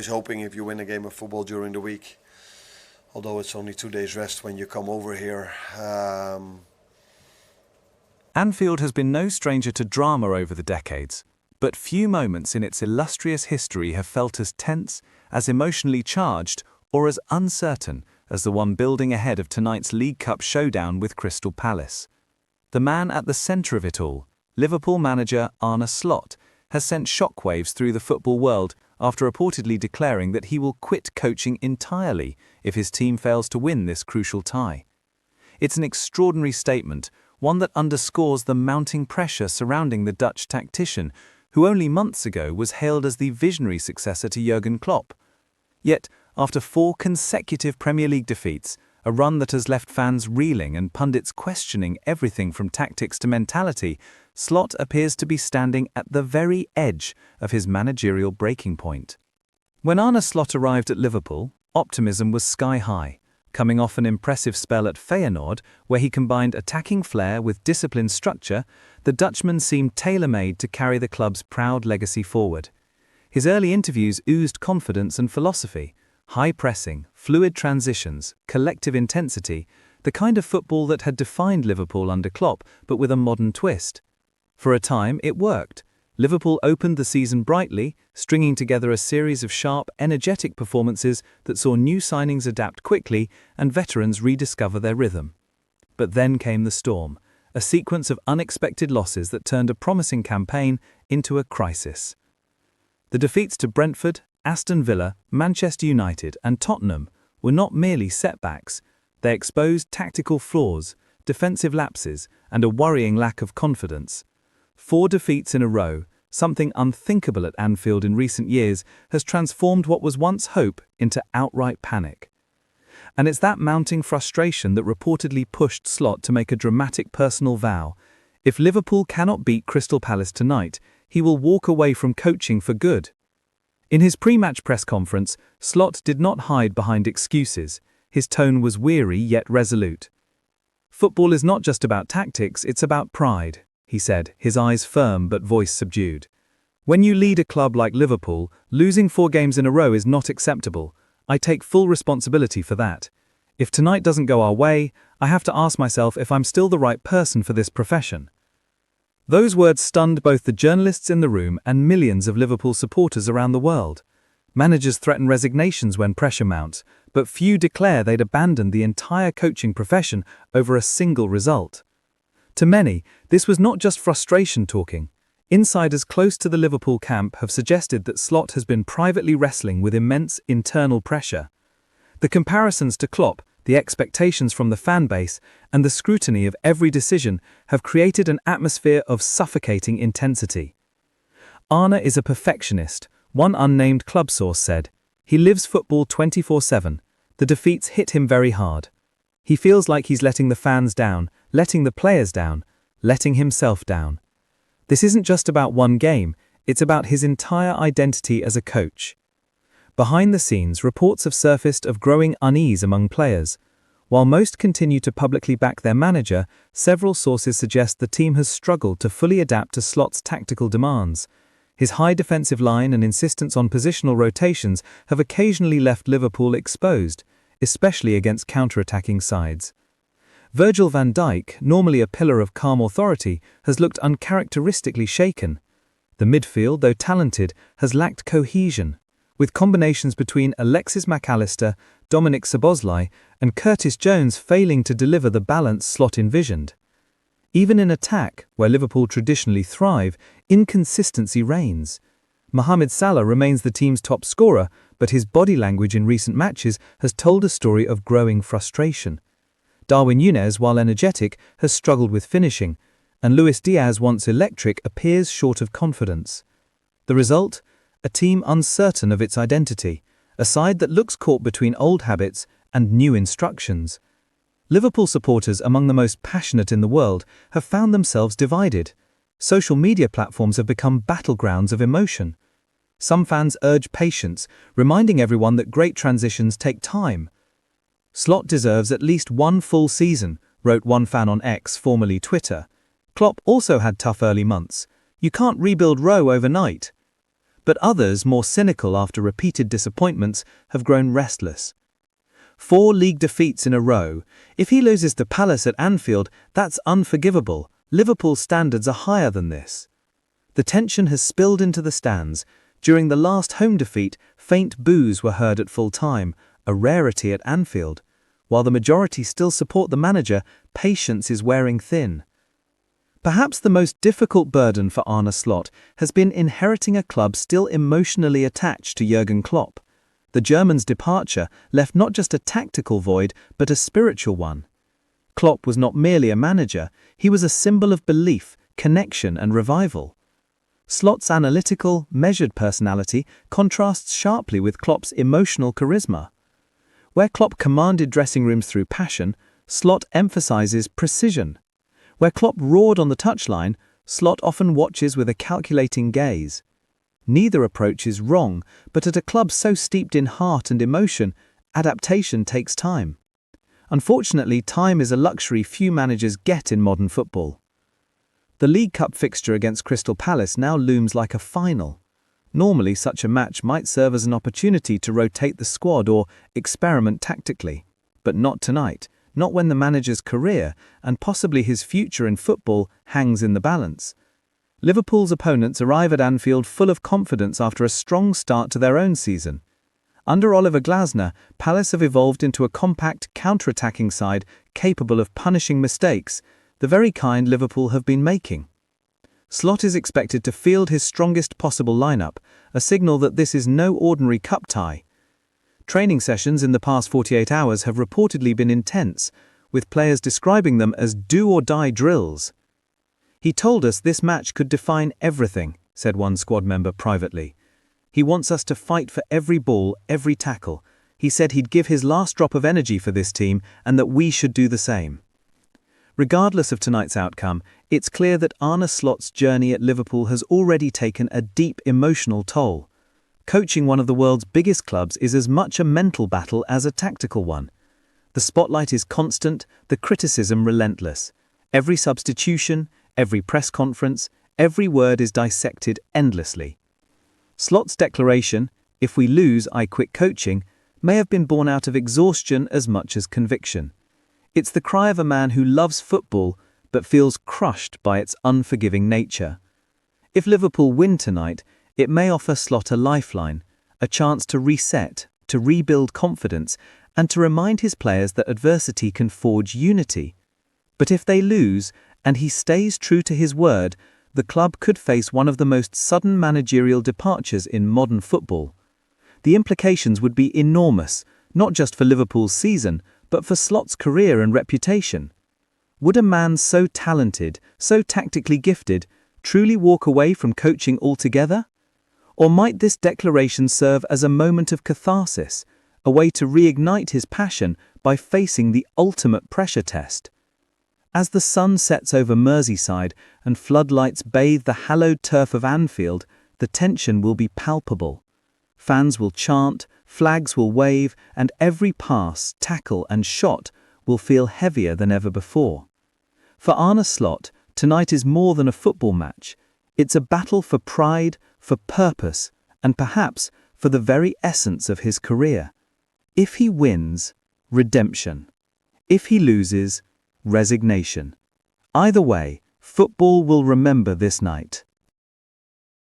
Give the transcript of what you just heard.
always hoping if you win a game of football during the week, although it's only 2 days rest when you come over here. Anfield has been no stranger to drama over the decades, but few moments in its illustrious history have felt as tense, as emotionally charged, or as uncertain as the one building ahead of tonight's League Cup showdown with Crystal Palace. The man at the centre of it all, Liverpool manager Arne Slot, has sent shockwaves through the football world after reportedly declaring that he will quit coaching entirely if his team fails to win this crucial tie. It's an extraordinary statement, one that underscores the mounting pressure surrounding the Dutch tactician, who only months ago was hailed as the visionary successor to Jurgen Klopp. Yet, after 4 consecutive Premier League defeats, a run that has left fans reeling and pundits questioning everything from tactics to mentality, Slot appears to be standing at the very edge of his managerial breaking point. When Arne Slot arrived at Liverpool, optimism was sky high. Coming off an impressive spell at Feyenoord, where he combined attacking flair with disciplined structure, the Dutchman seemed tailor-made to carry the club's proud legacy forward. His early interviews oozed confidence and philosophy, high pressing, fluid transitions, collective intensity, the kind of football that had defined Liverpool under Klopp, but with a modern twist. For a time, it worked. Liverpool opened the season brightly, stringing together a series of sharp, energetic performances that saw new signings adapt quickly and veterans rediscover their rhythm. But then came the storm, a sequence of unexpected losses that turned a promising campaign into a crisis. The defeats to Brentford, Aston Villa, Manchester United and Tottenham were not merely setbacks. They exposed tactical flaws, defensive lapses, and a worrying lack of confidence. 4 defeats in a row, something unthinkable at Anfield in recent years, has transformed what was once hope into outright panic. And it's that mounting frustration that reportedly pushed Slot to make a dramatic personal vow. If Liverpool cannot beat Crystal Palace tonight, he will walk away from coaching for good. In his pre-match press conference, Slot did not hide behind excuses. His tone was weary yet resolute. "Football is not just about tactics, it's about pride," he said, his eyes firm but voice subdued. "When you lead a club like Liverpool, losing 4 games in a row is not acceptable. I take full responsibility for that. If tonight doesn't go our way, I have to ask myself if I'm still the right person for this profession." Those words stunned both the journalists in the room and millions of Liverpool supporters around the world. Managers threaten resignations when pressure mounts, but few declare they'd abandoned the entire coaching profession over a single result. To many, this was not just frustration talking. Insiders close to the Liverpool camp have suggested that Slot has been privately wrestling with immense internal pressure. The comparisons to Klopp, the expectations from the fan base, and the scrutiny of every decision have created an atmosphere of suffocating intensity. "Arne is a perfectionist," one unnamed club source said. "He lives football 24/7. The defeats hit him very hard. He feels like he's letting the fans down, letting the players down, letting himself down. This isn't just about one game, it's about his entire identity as a coach." Behind the scenes, reports have surfaced of growing unease among players. While most continue to publicly back their manager, several sources suggest the team has struggled to fully adapt to Slot's tactical demands. His high defensive line and insistence on positional rotations have occasionally left Liverpool exposed, especially against counter-attacking sides. Virgil van Dijk, normally a pillar of calm authority, has looked uncharacteristically shaken. The midfield, though talented, has lacked cohesion, with combinations between Alexis Mac Allister, Dominic Szoboszlai, and Curtis Jones failing to deliver the balance Slot envisioned. Even in attack, where Liverpool traditionally thrive, inconsistency reigns. Mohamed Salah remains the team's top scorer, but his body language in recent matches has told a story of growing frustration. Darwin Núñez, while energetic, has struggled with finishing, and Luis Diaz, once electric, appears short of confidence. The result? A team uncertain of its identity, a side that looks caught between old habits and new instructions. Liverpool supporters, among the most passionate in the world, have found themselves divided. Social media platforms have become battlegrounds of emotion. Some fans urge patience, reminding everyone that great transitions take time. "Slot deserves at least one full season," wrote one fan on X, formerly Twitter. "Klopp also had tough early months. You can't rebuild Rowe overnight." But others, more cynical after repeated disappointments, have grown restless. 4 league defeats in a row. If he loses to Palace at Anfield, that's unforgivable. Liverpool's standards are higher than this. The tension has spilled into the stands. During the last home defeat, faint boos were heard at full time, a rarity at Anfield. While the majority still support the manager, patience is wearing thin. Perhaps the most difficult burden for Arne Slot has been inheriting a club still emotionally attached to Jurgen Klopp. The German's departure left not just a tactical void, but a spiritual one. Klopp was not merely a manager, he was a symbol of belief, connection and revival. Slot's analytical, measured personality contrasts sharply with Klopp's emotional charisma. Where Klopp commanded dressing rooms through passion, Slot emphasizes precision. Where Klopp roared on the touchline, Slot often watches with a calculating gaze. Neither approach is wrong, but at a club so steeped in heart and emotion, adaptation takes time. Unfortunately, time is a luxury few managers get in modern football. The League Cup fixture against Crystal Palace now looms like a final. Normally, such a match might serve as an opportunity to rotate the squad or experiment tactically. But not tonight, not when the manager's career, and possibly his future in football, hangs in the balance. Liverpool's opponents arrive at Anfield full of confidence after a strong start to their own season. Under Oliver Glasner, Palace have evolved into a compact, counter-attacking side capable of punishing mistakes, the very kind Liverpool have been making. Slot is expected to field his strongest possible lineup, a signal that this is no ordinary cup tie. Training sessions in the past 48 hours have reportedly been intense, with players describing them as do-or-die drills. "He told us this match could define everything," said one squad member privately. "He wants us to fight for every ball, every tackle. He said he'd give his last drop of energy for this team and that we should do the same." Regardless of tonight's outcome, it's clear that Arne Slot's journey at Liverpool has already taken a deep emotional toll. Coaching one of the world's biggest clubs is as much a mental battle as a tactical one. The spotlight is constant, the criticism relentless. Every substitution, every press conference, every word is dissected endlessly. Slot's declaration, "If we lose, I quit coaching," may have been born out of exhaustion as much as conviction. It's the cry of a man who loves football but feels crushed by its unforgiving nature. If Liverpool win tonight, it may offer Slot a lifeline, a chance to reset, to rebuild confidence, and to remind his players that adversity can forge unity. But if they lose, and he stays true to his word, the club could face one of the most sudden managerial departures in modern football. The implications would be enormous, not just for Liverpool's season, but for Slot's career and reputation. Would a man so talented, so tactically gifted, truly walk away from coaching altogether? Or might this declaration serve as a moment of catharsis, a way to reignite his passion by facing the ultimate pressure test? As the sun sets over Merseyside and floodlights bathe the hallowed turf of Anfield, the tension will be palpable. Fans will chant, flags will wave, and every pass, tackle and shot will feel heavier than ever before. For Arne Slot, tonight is more than a football match. It's a battle for pride, for purpose, and perhaps for the very essence of his career. If he wins, redemption. If he loses, resignation. Either way, football will remember this night.